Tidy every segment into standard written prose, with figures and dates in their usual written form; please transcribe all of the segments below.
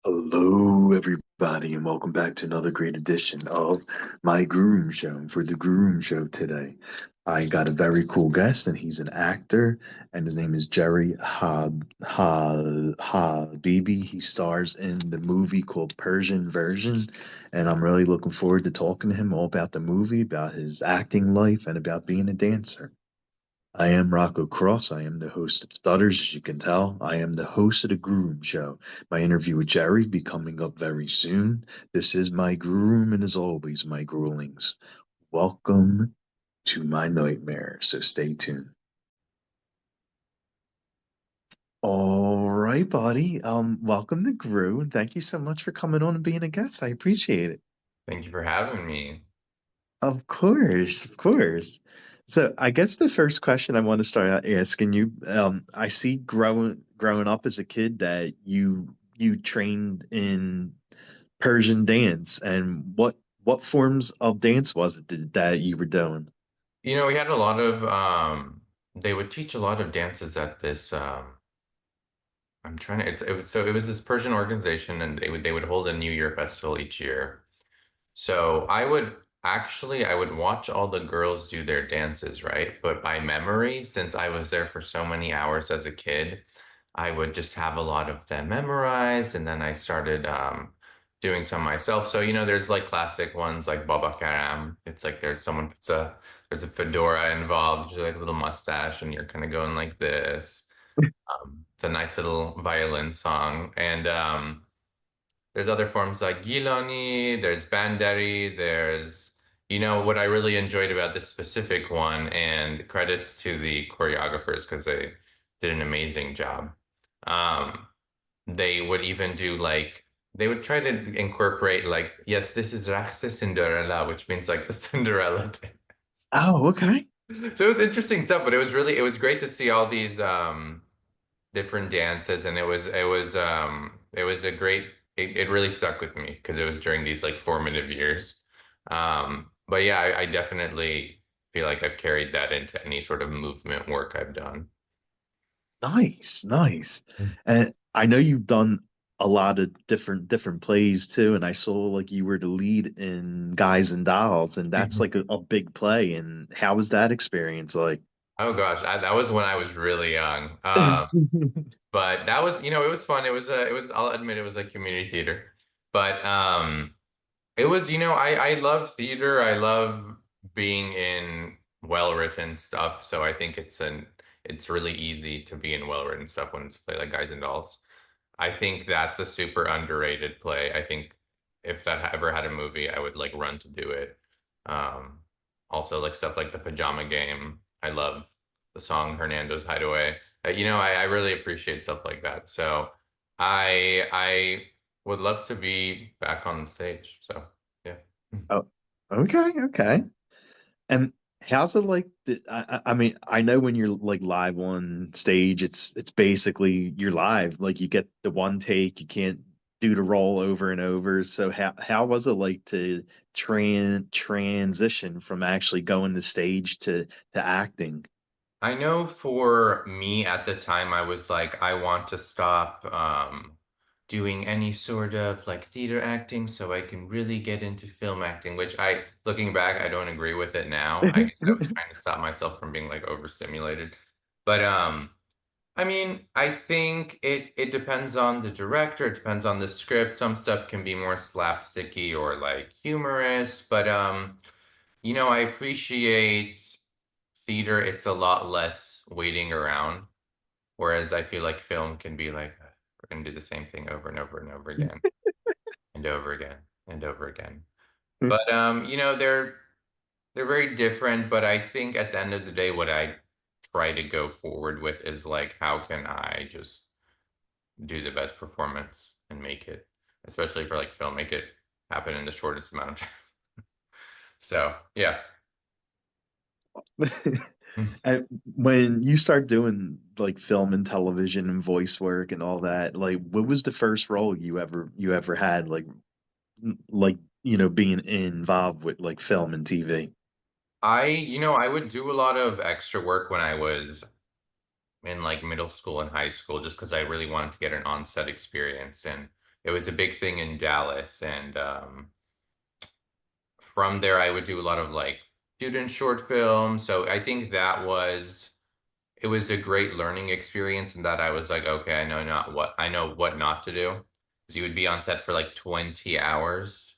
Hello, everybody, and welcome back to another great edition of my Grue Rume Show. For the Grue Rume Show today, I got a very cool guest, and he's an actor, and his name is Habibi. He stars in the movie called Persian Version, and I'm really looking forward to talking to him all about the movie, about his acting life, and about being a dancer. I am Rocco Cross. I am the host of Stutters, as you can tell. I am the host of the Grue Room Show. My interview with Jerry be coming up very soon. This is my Grue Room, and as always, my gruelings. Welcome to my nightmare, so stay tuned. All right, buddy. Welcome to Grue, and thank you so much for coming on and being a guest. I appreciate it. Thank you for having me. Of course, of course. So I guess the first question I want to start out asking you, I see growing up as a kid that you trained in Persian dance, and what forms of dance was it that you were doing? We had a lot of they would teach a lot of dances at this I'm trying to it was this Persian organization, and they would hold a New Year festival each year. So I would watch all the girls do their dances, right? But by memory, since I was there for so many hours as a kid, I would just have a lot of them memorized, and then I started doing some myself. So, there's like classic ones like Baba Karam. It's like there's a fedora involved, just like a little mustache, and you're kind of going like this. It's a nice little violin song. And there's other forms like Gilani, there's Bandari, what I really enjoyed about this specific one, and credits to the choreographers because they did an amazing job. Um, they would even do like, they would try to incorporate like, yes, this is Rakhse Cinderella, which means like the Cinderella dance. Oh, okay. So it was interesting stuff, but it was great to see all these different dances, and it was a great it really stuck with me because it was during these like formative years. But yeah, I definitely feel like I've carried that into any sort of movement work I've done. Nice, nice. And I know you've done a lot of different plays too, and I saw like you were the lead in Guys and Dolls, and that's Mhm. like a big play. And how was that experience like? Oh gosh, that was when I was really young. But that was, it was fun. I'll admit it was like community theater. But it was, I love theater. I love being in well-written stuff. So I think it's really easy to be in well-written stuff when it's played like Guys and Dolls. I think that's a super underrated play. I think if that ever had a movie, I would like run to do it. Um, Also like stuff like The Pajama Game. I love the song Hernando's Hideaway. I really appreciate stuff like that. So I would love to be back on the stage. So yeah. Oh, okay, okay. And how's it like? I mean, I know when you're like live on stage, it's basically you're live. Like you get the one take, you can't do the roll over and over. So how was it like to transition from actually going to stage to acting? I know for me at the time, I was like, I want to stop doing any sort of like theater acting so I can really get into film acting, which looking back, I don't agree with it now. I guess I was trying to stop myself from being like overstimulated. But I mean, I think it depends on the director, it depends on the script. Some stuff can be more slapsticky or like humorous, but I appreciate theater, it's a lot less waiting around. Whereas I feel like film can be like, we're gonna do the same thing over and over and over again and over again and over again. But they're very different, but I think at the end of the day, what I try to go forward with is like, how can I just do the best performance and make it, especially for like film, make it happen in the shortest amount of time. So yeah. And when you start doing like film and television and voice work and all that, like what was the first role you ever had like being involved with like film and TV? I would do a lot of extra work when I was in like middle school and high school just because I really wanted to get an on-set experience. And It was a big thing in Dallas, and from there I would do a lot of like student short films. So I think that was it was a great learning experience, and that I was like, okay, I know what not to do. Because you would be on set for like 20 hours,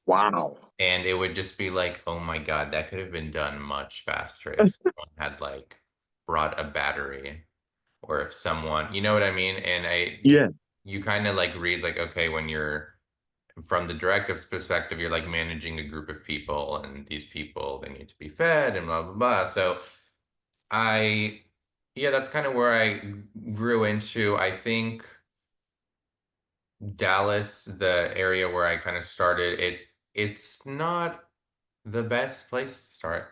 Wow. and it would just be like, oh my God, that could have been done much faster if someone had like brought a battery, or if someone, you know what I mean? And Yeah. you kind of like read like, okay, when you're from the directive's perspective, you're like managing a group of people, and these people, they need to be fed and blah, blah, blah. So I, yeah, that's kind of where I grew into. I think Dallas, the area where I kind of started, it's not the best place to start.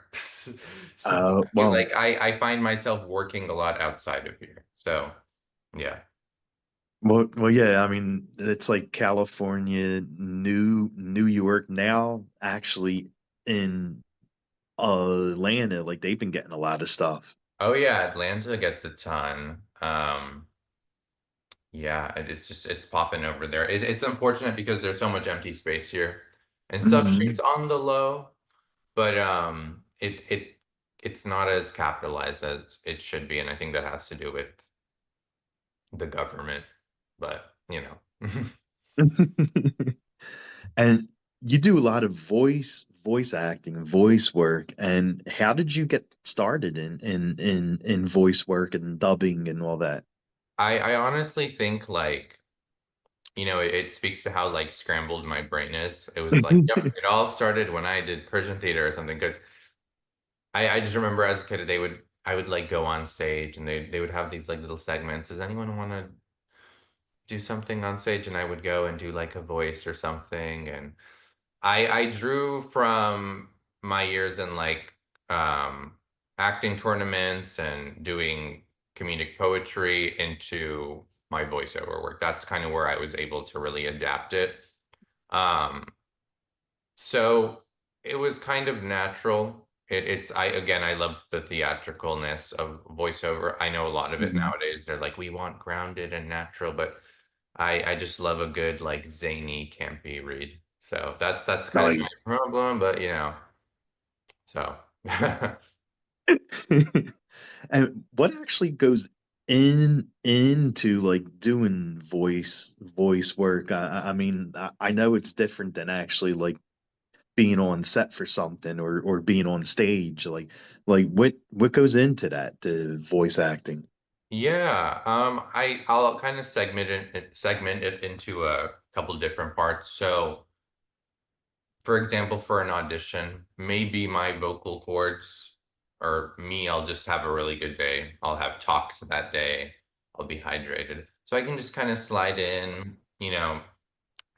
Simply, Well, like I find myself working a lot outside of here. So yeah. yeah. I mean, it's like California, New York now, actually in Atlanta, like they've been getting a lot of stuff. Oh yeah, Atlanta gets a ton. Yeah, it's just it's popping over there. It's unfortunate because there's so much empty space here, and stuff shoots Hmm. on the low, but it's not as capitalized as it should be, and I think that has to do with the government. But you know, And you do a lot of voice acting, voice work. And how did you get started in voice work and dubbing and all that? I honestly think like it speaks to how like scrambled my brain is. It was like, yep, it all started when I did Persian theater or something because I just remember as a kid I would like go on stage and they would have these like little segments. Does anyone want to do something on stage? And I would go and do like a voice or something. And I drew from my years in like um acting tournaments and doing comedic poetry into my voiceover work. That's kind of where I was able to really adapt it. Um, so it was kind of natural. I again I love the theatricalness of voiceover. I know a lot of it Mhm. nowadays. They're like, we want grounded and natural, but I just love a good like zany, campy read. So that's kind of Nice. my problem, but so And what actually goes into like doing voice work? I mean, I know it's different than actually like being on set for something or being on stage. Like what goes into that, the voice acting? yeah. I'll kind of segment it into a couple different parts. So for example, for an audition, maybe my vocal cords or me, I'll just have a really good day. I'll have talked that day. I'll be hydrated. So I can just kind of slide in,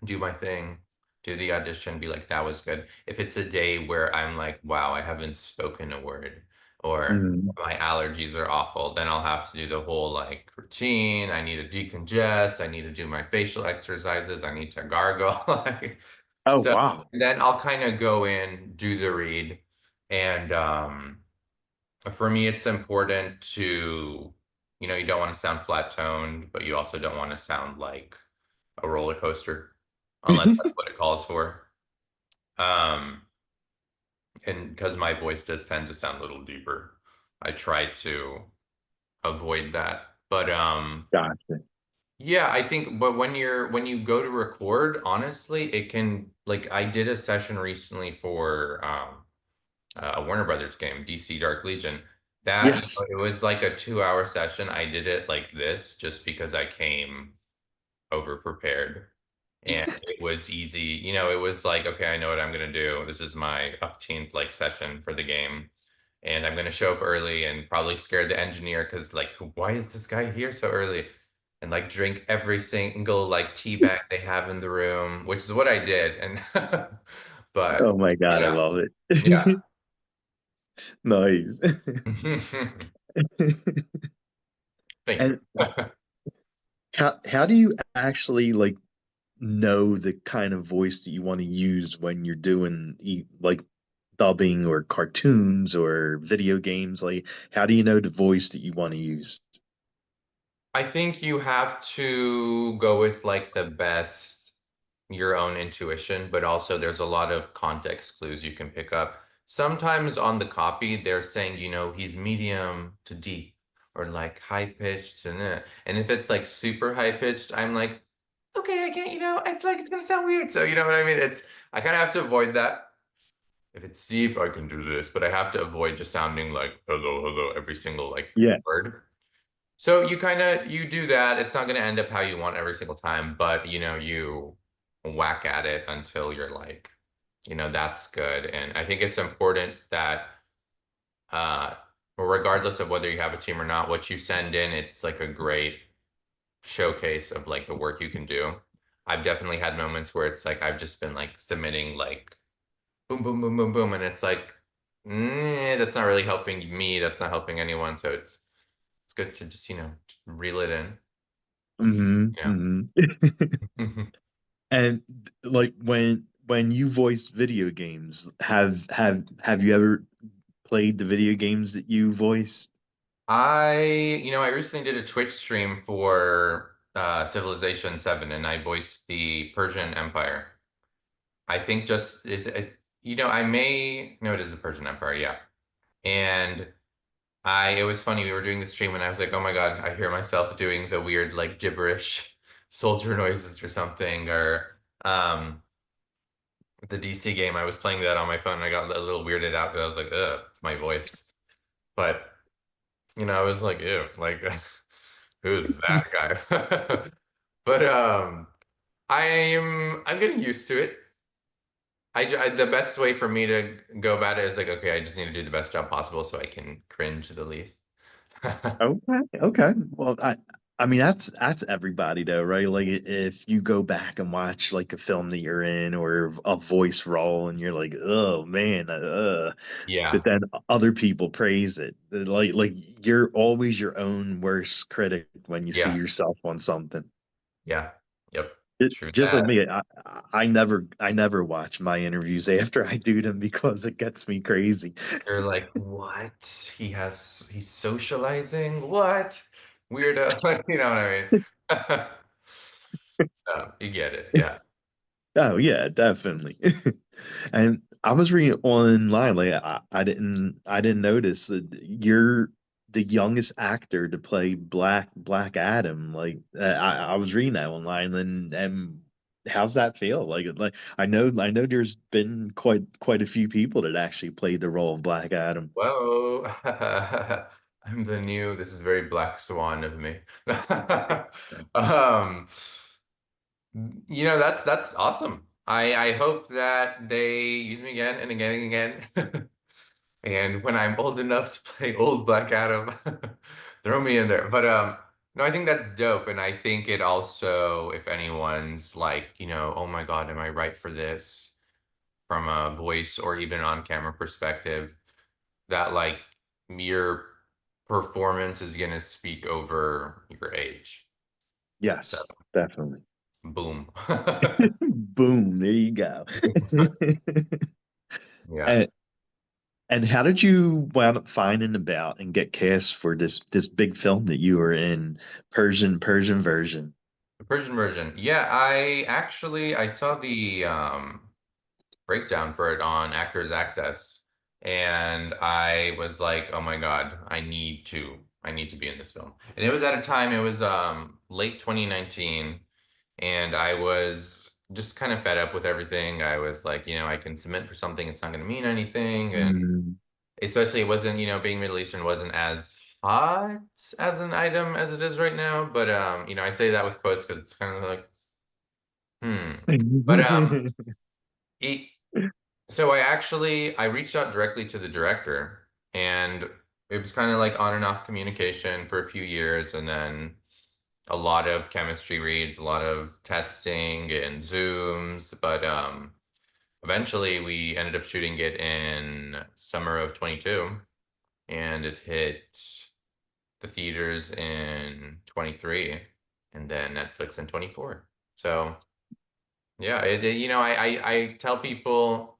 do my thing, do the audition, be like, that was good. If it's a day where I'm like, wow, I haven't spoken a word, or Mm. my allergies are awful, then I'll have to do the whole like routine. I need to decongest. I need to do my facial exercises. I need to gargle. Like, Oh so wow. then I'll kind of go in, do the read. And for me, it's important to, you don't want to sound flat toned, but you also don't want to sound like a roller coaster, unless that's what it calls for. Um, and because my voice does tend to sound a little deeper, I try to avoid that. But Gotcha. yeah, I think, but when you go to record, honestly, it can like I did a session recently for a Warner Brothers game, DC Dark Legion. That, Yes. it was like a 2 hour session. I did it like this just because I came over prepared. And it was easy. It was like, okay, I know what I'm gonna do. This is my upteenth like session for the game. And I'm gonna show up early and probably scare the engineer because like, why is this guy here so early? And like drink every single like tea bag they have in the room, which is what I did. And but Oh my God, I yeah, love yeah. it. Nice. Thank And you. how do you actually like know the kind of voice that you want to use when you're doing like dubbing or cartoons or video games? Like, how do you know the voice that you want to use? I think you have to go with like the best, your own intuition, but also there's a lot of context clues you can pick up. Sometimes on the copy, they're saying, he's medium to deep or like high pitched and if it's like super high pitched, I'm like, okay, I can't, it's like it's gonna sound weird. So you know what I mean? I kind of have to avoid that. If it's deep, I can do this, but I have to avoid just sounding like hello, hello every single like Yeah. word. So you do that. It's not going to end up how you want every single time, but you whack at it until you're like, that's good. And I think it's important that uh regardless of whether you have a team or not, what you send in, it's like a great showcase of like the work you can do. I've definitely had moments where it's like I've just been like submitting like boom, boom, boom, boom, boom, and it's like, that's not really helping me. That's not helping anyone. So it's good to just, reel it in. Yeah. And like when you voice video games, have you ever played the video games that you voiced? I recently did a Twitch stream for Civilization 7 and I voiced the Persian Empire. I think just is it, I may no, it is the Persian Empire, yeah. And it was funny, we were doing the stream and I was like, oh my God, I hear myself doing the weird like gibberish soldier noises or something, or the DC game, I was playing that on my phone and I got a little weirded out because I was like, ugh, it's my voice. But I was like, ew, like who's that guy? But I'm getting used to it. The best way for me to go about it is like, okay, I just need to do the best job possible so I can cringe the least. Okay, okay. Well, I mean that's everybody though, right? Like if you go back and watch like a film that you're in or a voice role and you're like, oh man, but Yeah, then other people praise it. Like you're always your own worst critic when you see yeah, yourself on something. yeah, yep, It, true just like that. me, I never watch my interviews after I do them because it gets me crazy. You're like, what? He's socializing? What? Weirdo. Like, you know what I mean? So you get it, yeah. Oh yeah, definitely. And I was reading online, like I didn't notice that you're the youngest actor to play Black Adam. Like I was reading that online, and how's that feel? Like I know there's been quite a few people that actually played the role of Black Adam. Whoa. This is very Black Swan of me. Um, that's awesome. I hope that they use me again and again and again. And when I'm old enough to play old Black Adam, throw me in there. But no, I think that's dope. And I think it also, if anyone's like, oh my God, am I right for this from a voice or even on camera perspective, that like your performance is gonna speak over your age. So Yes, definitely. boom. Boom, there you go. Yeah. And And how did you wind up finding about and get cast for this big film that you were in, Persian version? The Persian version. Yeah, I saw the breakdown for it on Actors Access, and I was like, "Oh my God, I need to be in this film." And it was at a time, it was late 2019, and I was just kind of fed up with everything. I was like, I can submit for something, it's not going to mean anything, and Mm. especially it wasn't, being Middle Eastern wasn't as hot as an item as it is right now, but I say that with quotes because it's kind of like, hmm. But it So I reached out directly to the director and it was kind of like on and off communication for a few years and then a lot of chemistry reads, a lot of testing and Zooms, but eventually we ended up shooting it in summer of 22 and it hit the theaters in 23 and then Netflix in 24. So, yeah, I tell people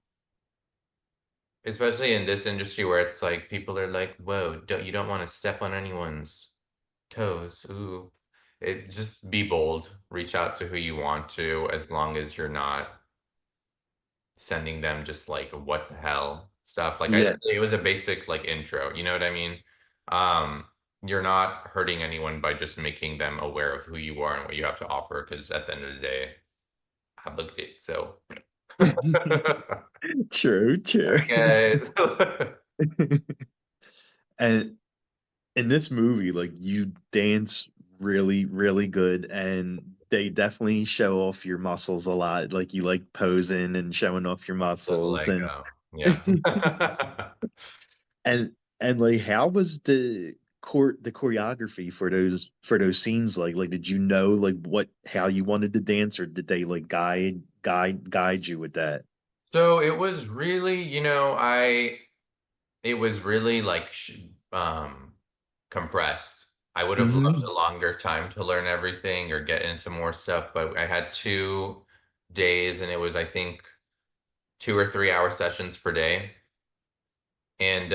especially in this industry where it's like people are like, whoa, you don't want to step on anyone's toes. Ooh. it just be bold, reach out to who you want to, as long as you're not sending them just like what the hell stuff. Like Yeah. it was a basic like intro, you know what I mean? Um, you're not hurting anyone by just making them aware of who you are and what you have to offer, because at the end of the day, I booked it. So True, true. guys. And in this movie, like you dance really, really good, and they definitely show off your muscles a lot. Like you like posing and showing off your Little muscles, and Lego. Yeah. and like how was the choreography for those scenes like? Like did you know like what how you wanted to dance, or did they like guide you with that? So it was really, it was really like compressed. I would have loved a Hmm. longer time to learn everything or get into more stuff, but I had 2 days and it was, I think, 2 or 3 hour sessions per day. And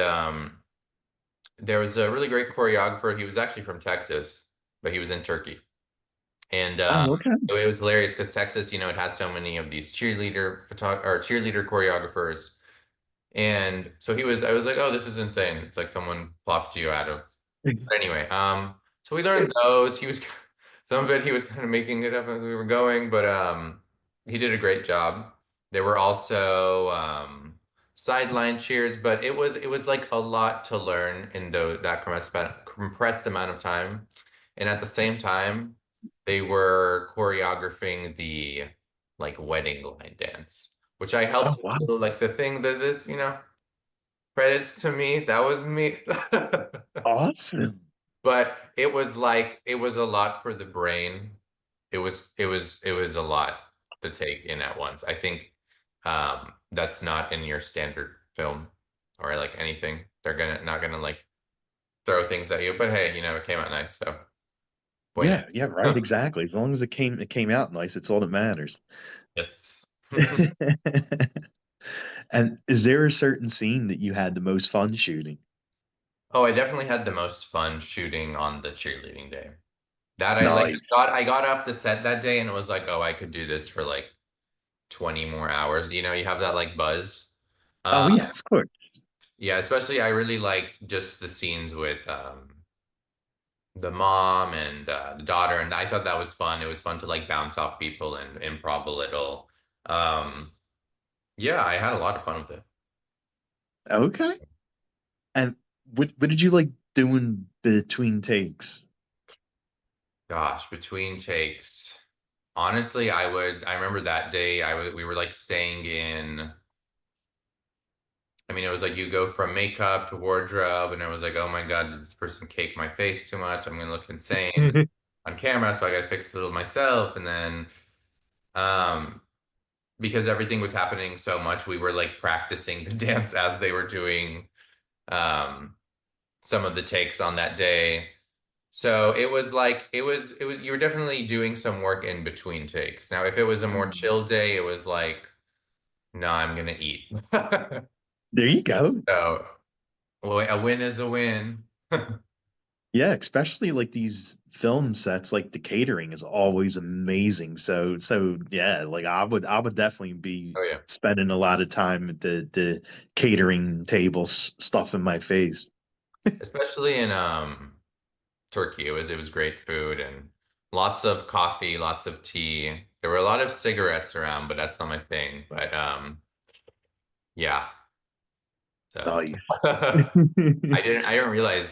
there was a really great choreographer. He was actually from Texas, but he was in Turkey. And Oh, okay. it was hilarious because Texas, it has so many of these cheerleader choreographers. And so I was like, oh, this is insane. It's like someone plopped you out of. But anyway, so we learned those. Some of it he was kind of making it up as we were going, but he did a great job. There were also sideline cheers, but it was like a lot to learn in that compressed amount of time. And at the same time, they were choreographing the like wedding line dance, which I Oh, helped wow. with, like the thing that this, credits to me. That was me. Awesome. But it was a lot for the brain. It was a lot to take in at once. I think that's not in your standard film or like anything. They're gonna not gonna like throw things at you. But hey, it came out nice, so bueno. Yeah, yeah, right, exactly. As long as it came out nice, it's all that matters. Yes. And is there a certain scene that you had the most fun shooting? Oh, I definitely had the most fun shooting on the cheerleading day. That Nice. I got off the set that day and it was like, oh, I could do this for like 20 more hours. You have that like buzz. Oh Uh, yeah, of course. yeah, especially I really liked just the scenes with the mom and the daughter, and I thought that was fun. It was fun to like bounce off people and improv a little. Um, yeah, I had a lot of fun with it. Okay. And what did you like doing between takes? Gosh, between takes, honestly, I remember that day we were like staying in. I mean, it was like you go from makeup to wardrobe, and I was like, oh my God, did this person cake my face too much? I'm gonna look insane on camera, so I gotta fix it a little myself. And then, um, because everything was happening so much, we were like practicing the dance as they were doing um, some of the takes on that day. So it was like it was you were definitely doing some work in between takes. Now, if it was a more Mm. chill day, it was like, no, I'm gonna eat. There you go. So, well, a win is a win. Yeah, especially like these film sets, like the catering is always amazing. So yeah, like I would definitely be Oh yeah. spending a lot of time at the catering tables stuffing my face. Especially in Turkey. It was great food and lots of coffee, lots of tea. There were a lot of cigarettes around, but that's not my thing. But yeah. So Nice. I didn't realize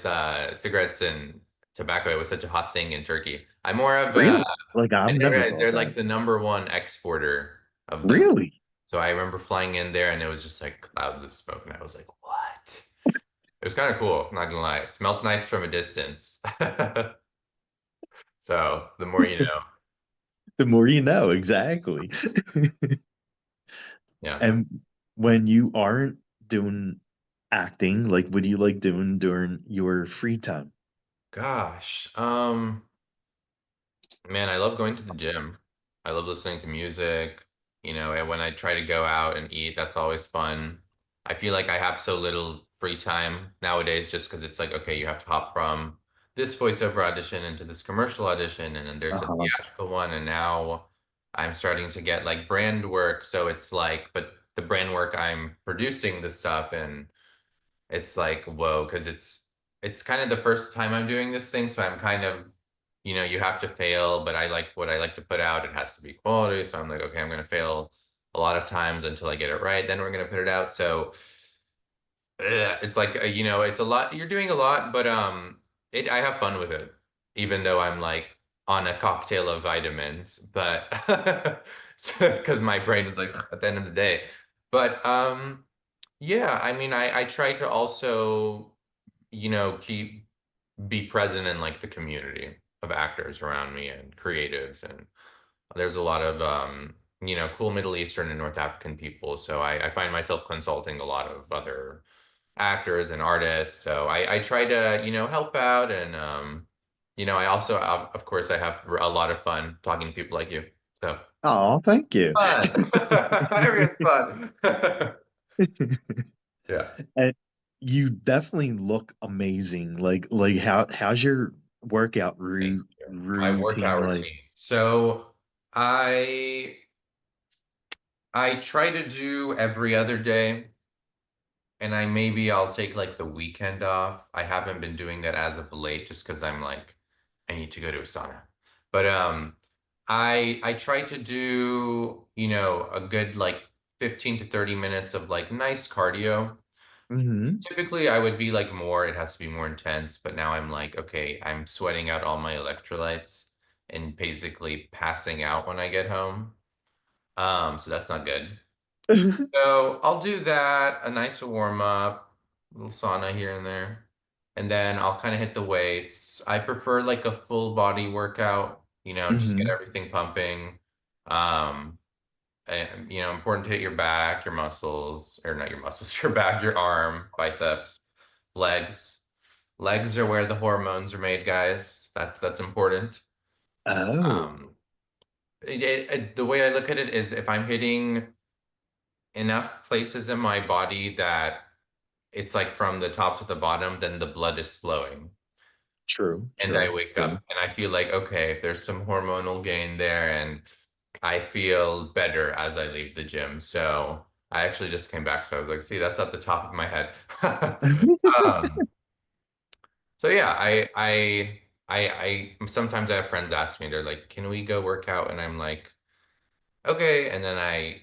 cigarettes and tobacco was such a hot thing in Turkey. I'm more of Really? Like I I've didn't never realize thought they're that. like the number one exporter of them. Really? So I remember flying in there and it was just like clouds of smoke and I was like, what? It was kind of cool, not gonna lie. It smelled nice from a distance. So the more you know. The more you know, exactly. Yeah. And when you aren't doing acting, like what do you like doing during your free time? Gosh. Man, I love going to the gym. I love listening to music, and when I try to go out and eat, that's always fun. I feel like I have so little free time nowadays just because it's like, okay, you have to hop from this voiceover audition into this commercial audition, and then there's a Uh-huh. theatrical one, and now I'm starting to get like brand work. So it's like, but the brand work, I'm producing the stuff, and it's like, whoa, because it's kind of the first time I'm doing this thing, so I'm kind of, you have to fail, but I like what I like to put out. It has to be quality, so I'm like, okay, I'm gonna fail a lot of times until I get it right. Then we're gonna put it out. So it's like it's a lot. You're doing a lot, but I have fun with it, even though I'm like on a cocktail of vitamins, but because my brain is like at the end of the day. But yeah, I mean, I try to also, keep be present in like the community of actors around me and creatives, and there's a lot of cool Middle Eastern and North African people. So I find myself consulting a lot of other actors and artists. So I try to, help out, and I also of course I have a lot of fun talking to people like you. So Oh, thank you. fun. Everyone's fun. Yeah. And you definitely look amazing. Like how's your workout Thank you. My routine workout like? routine. So I I try to do every other day, and I'll take like the weekend off. I haven't been doing that as of late just because I'm like, I need to go to a sauna. But I try to do, a good like 15 to 30 minutes of like nice cardio. Hmm. Typically I would be like more, it has to be more intense, but now I'm like, okay, I'm sweating out all my electrolytes and basically passing out when I get home. So that's not good. So I'll do that, a nice warm up, a little sauna here and there. And then I'll kind of hit the weights. I prefer like a full body workout, just get Hmm. everything pumping. Um, and, important to hit your back, your muscles, or not your muscles, your back, your arm, biceps, legs. Legs are where the hormones are made, guys. That's important. Oh, Um, the way I look at it is if I'm hitting enough places in my body that it's like from the top to the bottom, then the blood is flowing. true, And I true, wake true. up and I feel like, okay, there's some hormonal gain there, and I feel better as I leave the gym. So I actually just came back. So I was like, see, that's at the top of my head. Um, so yeah, sometimes I have friends ask me, they're like, can we go work out? And I'm like, okay. And then I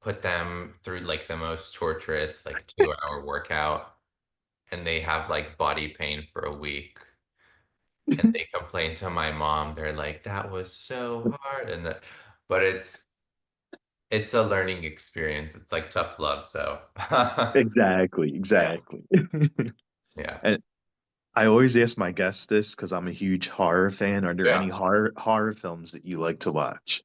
put them through like the most torturous, like 2 hour workout, and they have like body pain for a week, and they complain to my mom. They're like, that was so hard. But it's a learning experience. It's like tough love. So Exactly, yeah, exactly. yeah. And I always ask my guests this because I'm a huge horror fan. Are there any Yeah. horror films that you like to watch?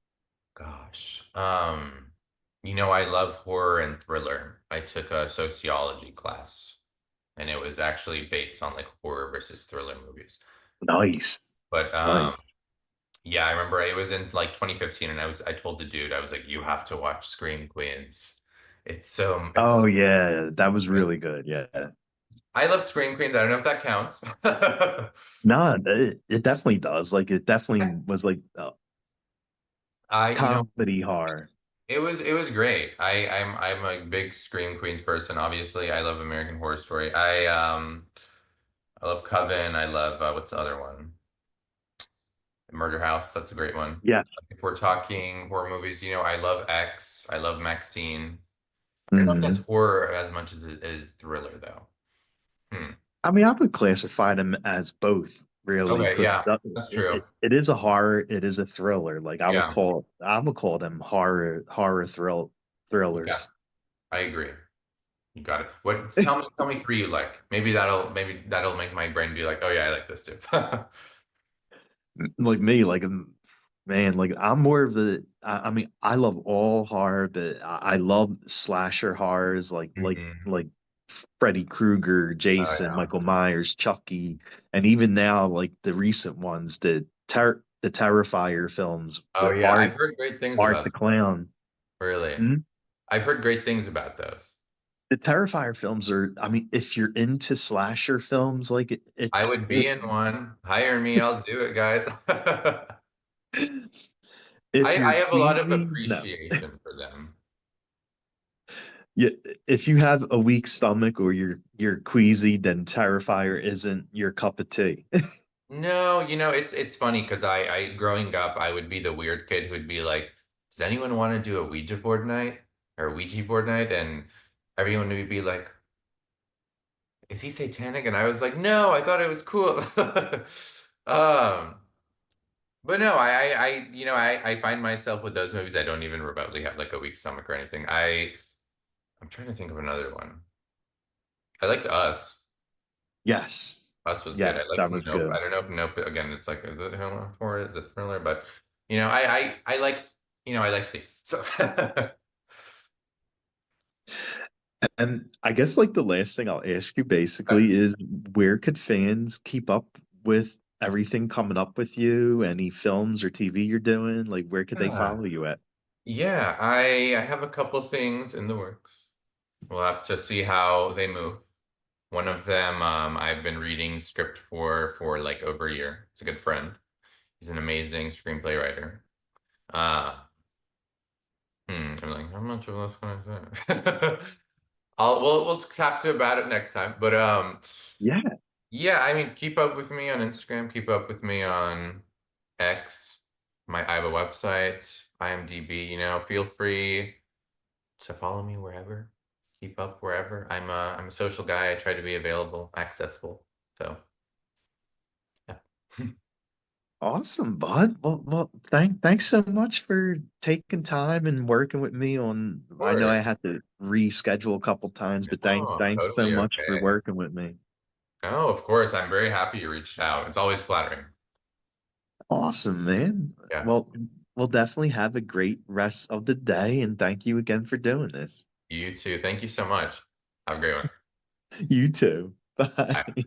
Gosh. I love horror and thriller. I took a sociology class, and it was actually based on like horror versus thriller movies. Nice, But nice. yeah, I remember it was in like 2015, and I told the dude, I was like, you have to watch Scream Queens. Oh It's yeah, that was good. really good. Yeah. I love Scream Queens. I don't know if that counts. No, it definitely does. Like it definitely was like I, comedy horror. it was great. I'm a big Scream Queens person. Obviously, I love American Horror Story. I love Coven. I love what's the other one? Murder House. That's a great one. Yeah. If we're talking horror movies, I love X. I love Maxine. I don't know if that's Hmm. horror as much as it is thriller, though. Hmm. I mean, I would classify them as both, really, Okay, because yeah, that's true. it is a horror, it is a thriller. Like Yeah, I would call them yeah, thrillers. I agree. You got it. Tell me three you like. Maybe that'll make my brain be like, oh yeah, I like this too. Like me, man, like I'm more of I mean, I love all horror, but I love slasher horrors, Mhm. like Freddy Krueger, Oh Jason, yeah. Michael Myers, Chucky, and even now, like the recent ones, the Terrifier films Oh with yeah, I've heard great things Art about the them. Clown. Really. Hmm? I've heard great things about those. The Terrifier films are, I mean, if you're into slasher films, like I it's would be in one. Hire me, I'll do it, guys. if I you're have a lot of queasy, no. appreciation for them. Yeah, if you have a weak stomach or you're queasy, then Terrifier isn't your cup of tea. No, it's funny because I growing up, I would be the weird kid who would be like, does anyone want to do a Ouija board night or a Ouija board night? And everyone would be like, is he satanic? And I was like, no, I thought it was cool. Um, but no, I find myself with those movies, I don't even remotely have like a weak stomach or anything. I'm trying to think of another one. I liked Us. Yes. Us was good. Yeah, I like that was Nope. I good. don't know if Nope again. It's like is it horror? Is it thriller? But I liked I like these. So And I guess like the last thing I'll ask you uh, basically is where could fans keep up with everything coming up with you? Any films or TV you're doing? Like where could they yeah, follow you at? yeah. I have a couple things in the works. We'll have to see how they move. One of them, I've been reading script for like over a year. It's a good friend. He's an amazing screenplay writer. Uh, I'm like, how much of this can I say? We'll talk to about it next time. But Yeah, yeah, I mean, keep up with me on Instagram, keep up with me on X. I have a website, IMDb, feel free to follow me wherever. Keep up wherever. I'm a social guy. I try to be available, accessible. So yeah. awesome, bud. Well, thanks so much for taking time and working with me on. Of I know I course. had to reschedule a couple times, but No, thanks so totally much for okay. working with me. Oh, of course. I'm very happy you reached out. It's always flattering. Awesome, man. Yeah. Well, we'll definitely have a great rest of the day, and thank you again for doing this. You too. Thank you so much. Have a great one. You too. Bye. Bye.